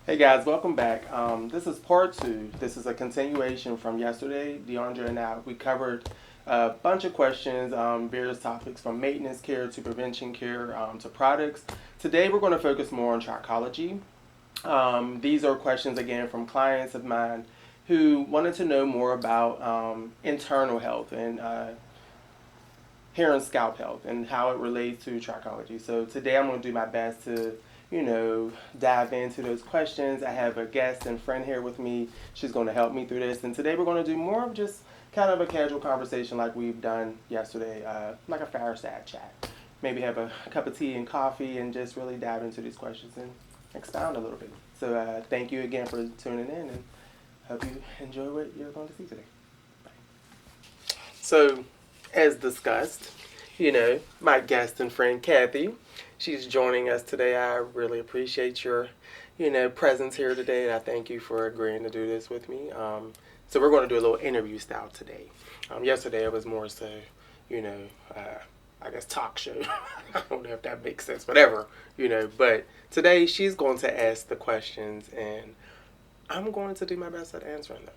Hey guys, welcome back. This is part two. This is a continuation from yesterday. DeAndre and I, we covered a bunch of questions, various topics from maintenance care to prevention care to products. Today we're going to focus more on trichology. These are questions again from clients of mine who wanted to know more about internal health and hair and scalp health and how it relates to trichology. So today I'm going to do my best to, dive into those questions. I have a guest and friend here with me. She's going to help me through this. And today we're going to do more of just kind of a casual conversation like we've done yesterday, like a fireside chat. Maybe have a cup of tea and coffee and just really dive into these questions and expound a little bit. So thank you again for tuning in and hope you enjoy what you're going to see today. Bye. So, as discussed, my guest and friend Kathy, she's joining us today. I really appreciate your, presence here today, and I thank you for agreeing to do this with me. So we're going to do a little interview style today. Yesterday it was more so, you know, I guess talk show. I don't know if that makes sense, whatever, But today she's going to ask the questions, and I'm going to do my best at answering them.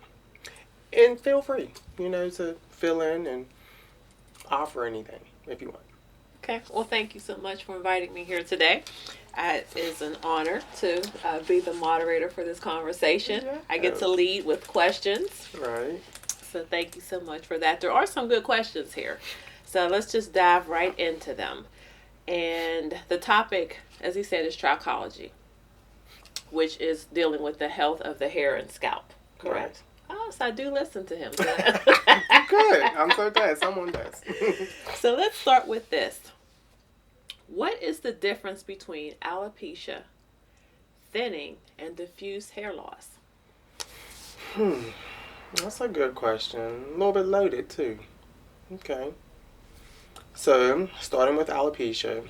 And feel free, to fill in and offer anything if you want. Okay. Well, thank you so much for inviting me here today. It is an honor to be the moderator for this conversation. Yeah. I get to lead with questions. Right. So thank you so much for that. There are some good questions here. So let's just dive right into them. And the topic, as he said, is trichology, which is dealing with the health of the hair and scalp. Correct? Right. Oh, so I do listen to him. Good. I'm so glad someone does. So let's start with this. What is the difference between alopecia, thinning, and diffuse hair loss? That's a good question. A little bit loaded too. Okay. So, starting with alopecia.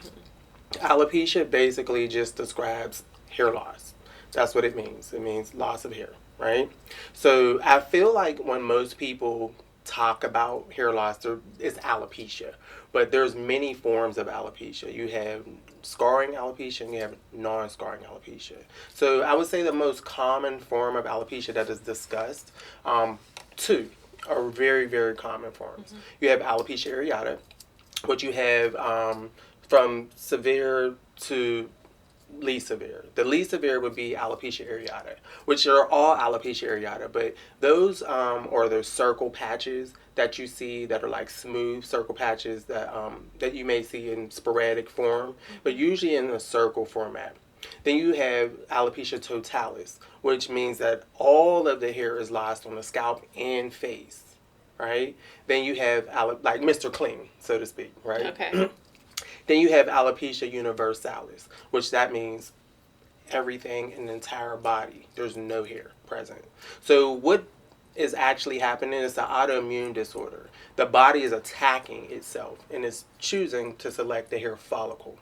Alopecia basically just describes hair loss. That's what it means. It means loss of hair, right? So, I feel like when most people talk about hair loss, it's alopecia. But there's many forms of alopecia. You have scarring alopecia and you have non-scarring alopecia. So I would say the most common form of alopecia that is discussed, two are very, very common forms. Mm-hmm. You have alopecia areata, which you have from severe to least severe. The least severe would be alopecia areata, which are all alopecia areata, but those are those circle patches that you see that are like smooth circle patches that you may see in sporadic form, but usually in a circle format. Then you have alopecia totalis, which means that all of the hair is lost on the scalp and face, right? Then you have like Mr. Clean, so to speak, right? Okay. Then you have alopecia universalis, which that means everything in the entire body. There's no hair present. So what is actually happening is an autoimmune disorder. The body is attacking itself and is choosing to select the hair follicle.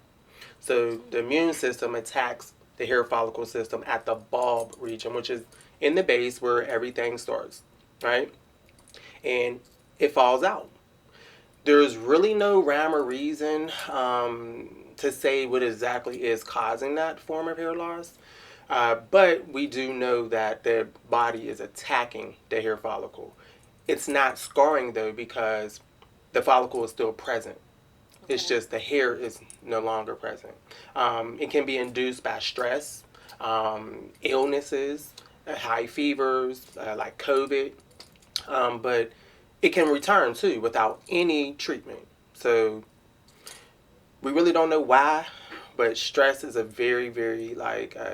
So the immune system attacks the hair follicle system at the bulb region, which is in the base where everything starts, right? And it falls out. There's really no rhyme or reason to say what exactly is causing that form of hair loss. But we do know that the body is attacking the hair follicle. It's not scarring though because the follicle is still present. Okay. It's just the hair is no longer present. It can be induced by stress, illnesses, high fevers, like COVID. But it can return too without any treatment. So we really don't know why, but stress is a very, very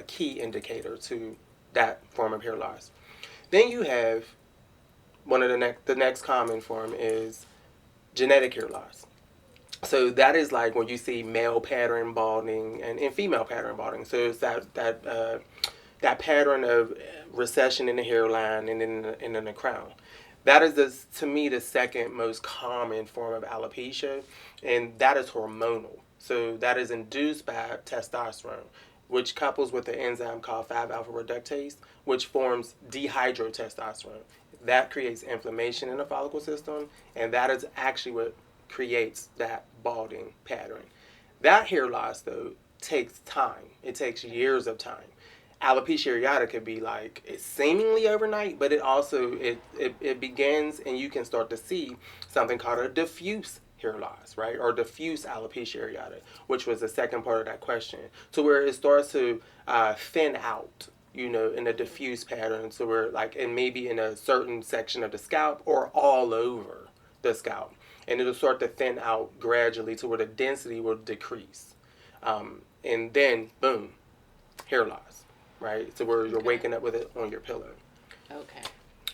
key indicator to that form of hair loss. Then you have one of the next common form is genetic hair loss. So that is like when you see male pattern balding and female pattern balding. So it's that pattern of recession in the hairline and in the crown. That is, to me, the second most common form of alopecia, and that is hormonal. So that is induced by testosterone, which couples with the enzyme called 5-alpha reductase, which forms dihydrotestosterone. That creates inflammation in the follicle system, and that is actually what creates that balding pattern. That hair loss, though, takes time. It takes years of time. alopecia areata could be like it's seemingly overnight, but it begins and you can start to see something called a diffuse hair loss, right? Or diffuse alopecia areata, which was the second part of that question, to where it starts to thin out, in a diffuse pattern, so where like it may be in a certain section of the scalp or all over the scalp, and it'll start to thin out gradually to where the density will decrease, and then boom, hair loss, right? So where you're waking up with it on your pillow. Okay.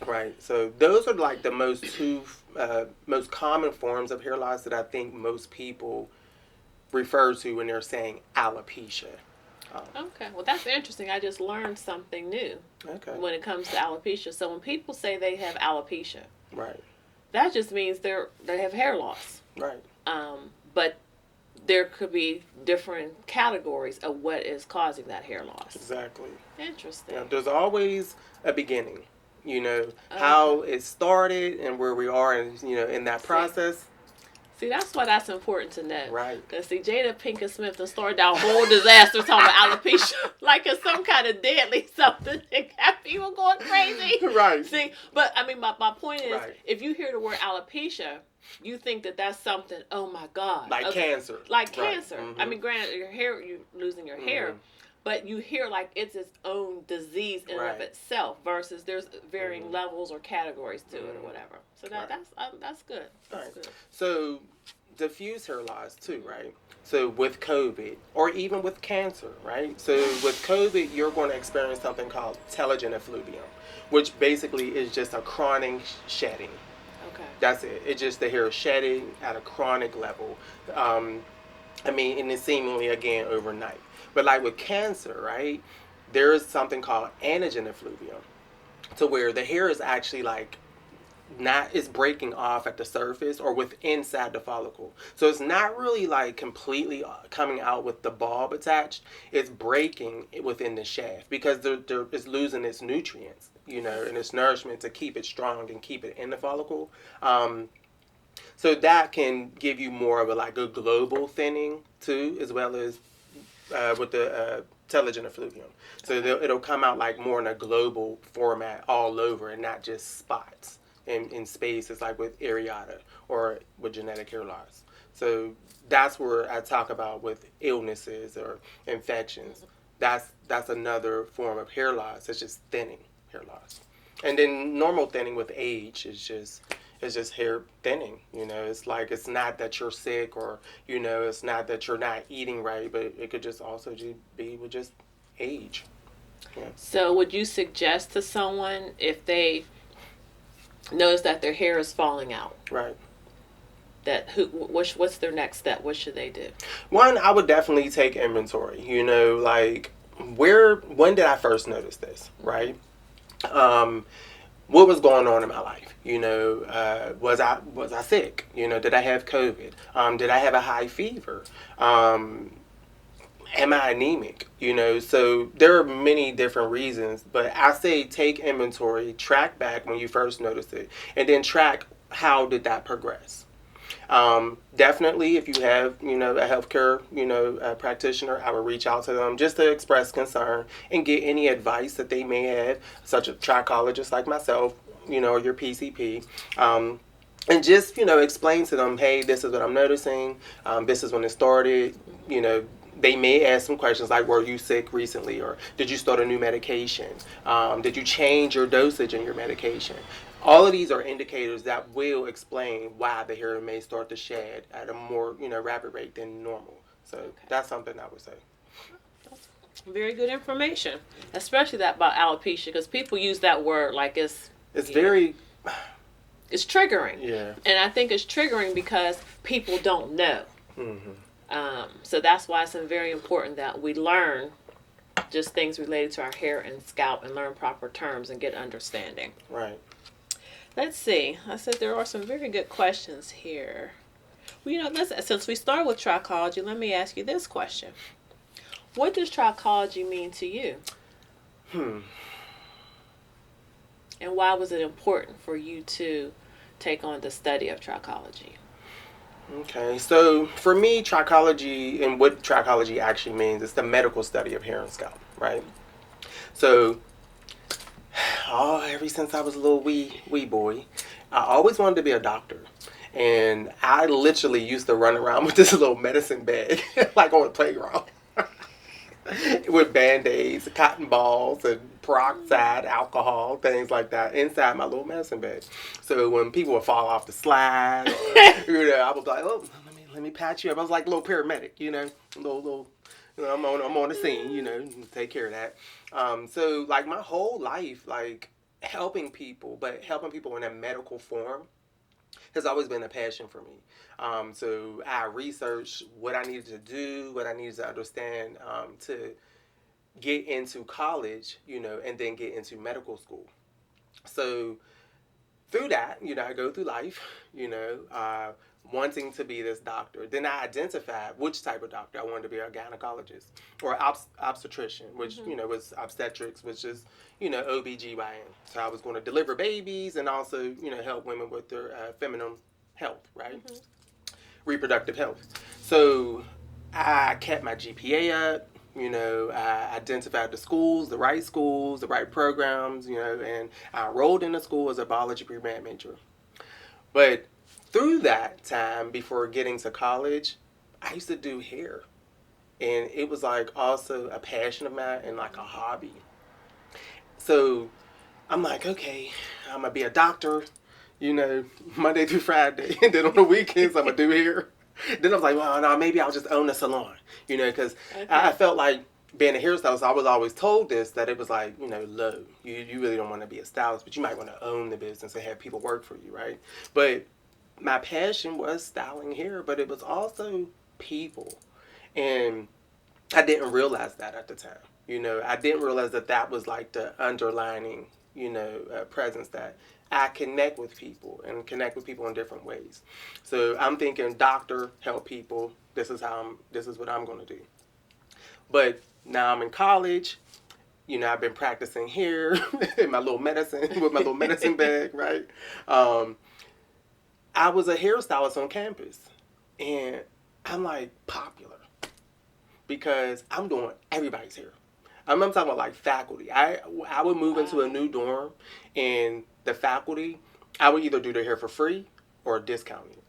Right. So those are like the most common forms of hair loss that I think most people refer to when they're saying alopecia. Okay. Well, that's interesting. I just learned something new. Okay. When it comes to alopecia. So when people say they have alopecia, right, that just means they have hair loss. Right. But there could be different categories of what is causing that hair loss. Exactly. Interesting. There's always a beginning. How it started and where we are in that process. See, that's why that's important to know. Right. Because, see, Jada Pinkett Smith done started that whole disaster talking about alopecia like it's some kind of deadly something that got people going crazy. Right. See, but, I mean, my point is, right. If you hear the word alopecia, you think that that's something, oh, my God. Like cancer. Like right. cancer. Mm-hmm. I mean, granted, you're losing your hair. But you hear like it's its own disease in and of itself versus there's varying levels or categories to it or whatever. So that's good. That's good. So diffuse hair loss too, right? So with COVID or even with cancer, right? So with COVID, you're going to experience something called telogen effluvium, which basically is just a chronic shedding. Okay. That's it. It's just the hair is shedding at a chronic level. And it's seemingly again overnight. But like with cancer, right, there is something called antigen effluvium, to where the hair is actually like it's breaking off at the surface or inside the follicle. So it's not really like completely coming out with the bulb attached. It's breaking within the shaft because it's losing its nutrients, and its nourishment to keep it strong and keep it in the follicle. So that can give you more of a global thinning too, as well as with the telogen effluvium. So it'll come out like more in a global format all over and not just spots in spaces like with areata or with genetic hair loss. So that's where I talk about with illnesses or infections. That's another form of hair loss. It's just thinning hair loss. And then normal thinning with age is just hair thinning. It's like it's not that you're sick or it's not that you're not eating right, but it could just also be with just age. Yeah. So would you suggest to someone if they notice that their hair is falling out, right, that what's their next step? What should they do? One, I would definitely take inventory. Like when did I first notice this, right? What was going on in my life? Was I sick? Did I have COVID? Did I have a high fever? Am I anemic? So there are many different reasons, but I say take inventory, track back when you first noticed it, and then track how did that progress. Definitely, if you have, a healthcare, a practitioner, I would reach out to them just to express concern and get any advice that they may have, such a trichologist like myself, or your PCP. And just, explain to them, hey, this is what I'm noticing. This is when it started. They may ask some questions like, were you sick recently? Or did you start a new medication? Did you change your dosage in your medication? All of these are indicators that will explain why the hair may start to shed at a more, rapid rate than normal. So that's something I would say. That's very good information, especially that about alopecia, because people use that word like it's very... It's triggering. Yeah. And I think it's triggering because people don't know. Mm-hmm. So that's why it's very important that we learn just things related to our hair and scalp and learn proper terms and get understanding. Right. Let's see. I said there are some very good questions here. Well, since we started with trichology, let me ask you this question. What does trichology mean to you? And why was it important for you to take on the study of trichology? Okay, so for me, trichology and what trichology actually means is the medical study of hair and scalp, right? So, ever since I was a little wee boy, I always wanted to be a doctor. And I literally used to run around with this little medicine bag, like on the playground, with band-aids, cotton balls, and peroxide, alcohol, things like that, inside my little medicine bag. So when people would fall off the slide, or, I was like, oh, let me patch you up. I was like a little paramedic, little I'm on the scene, take care of that. So like my whole life, like helping people, but helping people in a medical form has always been a passion for me. So I researched what I needed to do, what I needed to understand to get into college, and then get into medical school. So through that, I go through life, wanting to be this doctor. Then I identified which type of doctor I wanted to be, a gynecologist or obstetrician, which, was obstetrics, which is, OBGYN. So I was going to deliver babies and also, help women with their feminine health, right? Reproductive health. So I kept my GPA up. I identified the right programs, and I enrolled in the school as a biology pre-med major. But through that time, before getting to college, I used to do hair. And it was like also a passion of mine and like a hobby. So I'm like, okay, I'm going to be a doctor, Monday through Friday. And then on the weekends, I'm going to do hair. Then I was like, well, no, maybe I'll just own a salon, because I felt like being a hairstylist, I was always told this, that it was like, low. You really don't want to be a stylist, but you might want to own the business and have people work for you, right? But my passion was styling hair, but it was also people. And I didn't realize that at the time. I didn't realize that was like the underlining, presence, that I connect with people and connect with people in different ways. So I'm thinking doctor, help people. This is what I'm going to do. But now I'm in college. I've been practicing here in my little medicine, with my little medicine bag, right? I was a hairstylist on campus. And I'm like popular because I'm doing everybody's hair. I'm talking about like faculty. I would move into a new dorm, and the faculty, I would either do their hair for free or discounted.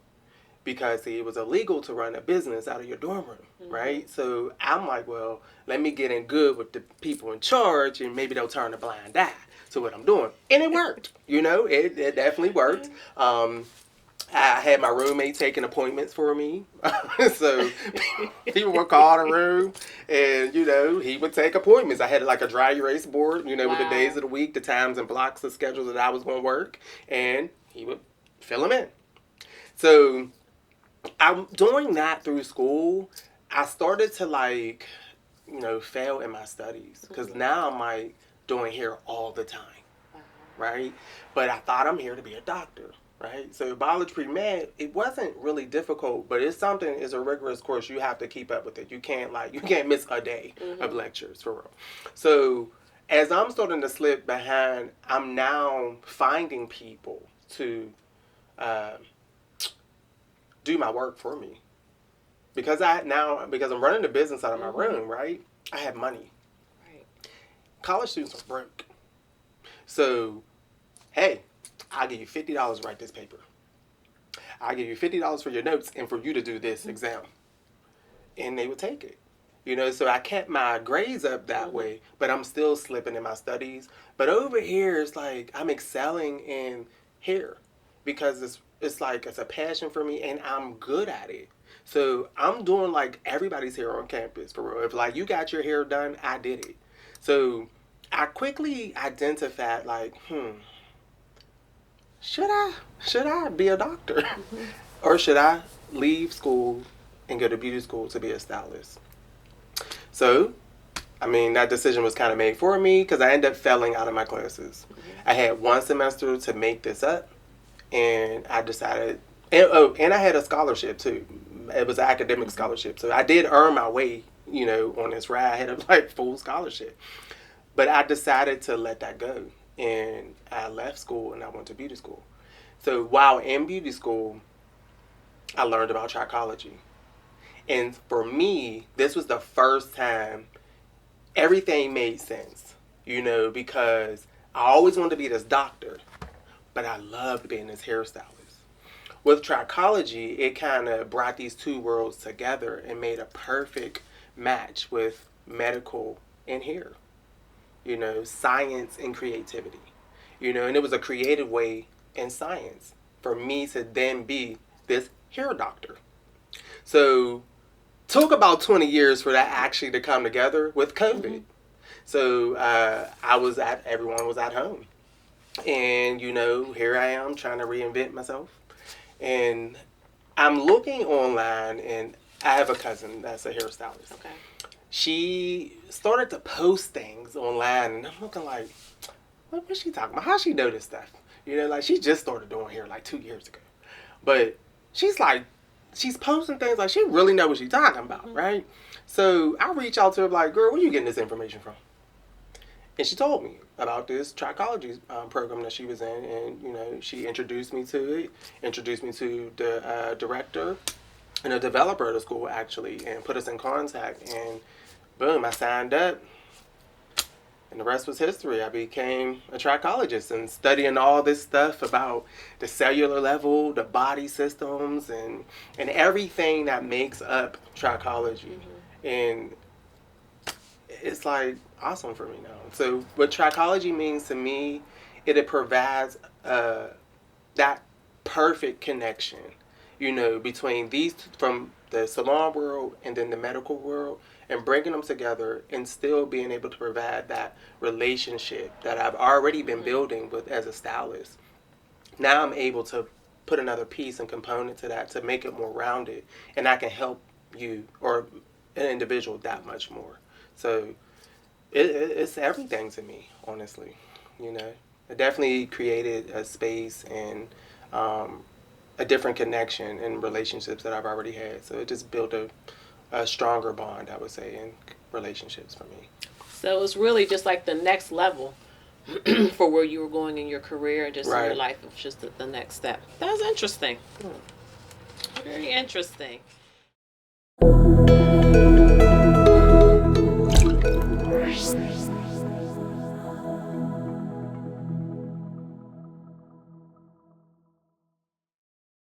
Because see, it was illegal to run a business out of your dorm room, right? So I'm like, well, let me get in good with the people in charge, and maybe they'll turn a blind eye to what I'm doing. And it worked, it definitely worked. I had my roommate taking appointments for me. So people would call the room and, he would take appointments. I had like a dry erase board, with the days of the week, the times and blocks of schedules that I was going to work. And he would fill them in. So I'm doing that through school. I started to like, fail in my studies. Because now I'm like doing hair all the time. Right? But I thought I'm here to be a doctor. Right? So biology pre-med, it wasn't really difficult, but it's a rigorous course. You have to keep up with it. You can't miss a day of lectures, for real. So as I'm starting to slip behind, I'm now finding people to do my work for me. Because I'm running the business out of my room, right? I have money. Right. College students are broke. So, hey, I'll give you $50 to write this paper. I'll give you $50 for your notes and for you to do this exam. And they would take it. So I kept my grades up that way, but I'm still slipping in my studies. But over here, it's like I'm excelling in hair because it's like it's a passion for me and I'm good at it. So I'm doing like everybody's hair on campus, for real. If like you got your hair done, I did it. So I quickly identified like, should I be a doctor? Or should I leave school and go to beauty school to be a stylist? So, that decision was kind of made for me because I ended up failing out of my classes. I had one semester to make this up, and I decided, and I had a scholarship too. It was an academic scholarship, so I did earn my way, on this ride. I had a full scholarship, but I decided to let that go. And I left school and I went to beauty school. So while in beauty school, I learned about trichology. And for me, this was the first time everything made sense. because I always wanted to be this doctor, but I loved being this hairstylist. With trichology, it kind of brought these two worlds together and made a perfect match with medical and hair, science and creativity, and it was a creative way in science for me to then be this hair doctor. So, took about 20 years for that actually to come together with COVID. Mm-hmm. So, everyone was at home. And, here I am trying to reinvent myself. And I'm looking online, and I have a cousin that's a hairstylist. Okay. She started to post things online, and I'm looking like, what's she talking about? How she know this stuff? She just started doing hair like 2 years ago. But she's posting things like she really knows what she's talking about, mm-hmm. right? So I reach out to her like, girl, where you getting this information from? And she told me about this trichology program that she was in, and she introduced me to it, introduced me to the director and a developer of the school actually, and put us in contact. And boom, I signed up, and the rest was history. I became a trichologist and studying all this stuff about the cellular level, the body systems, and everything that makes up trichology. Mm-hmm. And it's like awesome for me now. So what trichology means to me, it provides that perfect connection, between these from the salon world and then the medical world, and bringing them together and still being able to provide that relationship that I've already been building with as a stylist. Now I'm able to put another piece and component to that to make it more rounded, and I can help you or an individual that much more. So it's everything to me, honestly. It definitely created a space and a different connection in relationships that I've already had. So it just built a stronger bond, I would say, in relationships for me. So it's really just like the next level for where you were going in your career and just in your life. It's just the next step. That was interesting. Very interesting.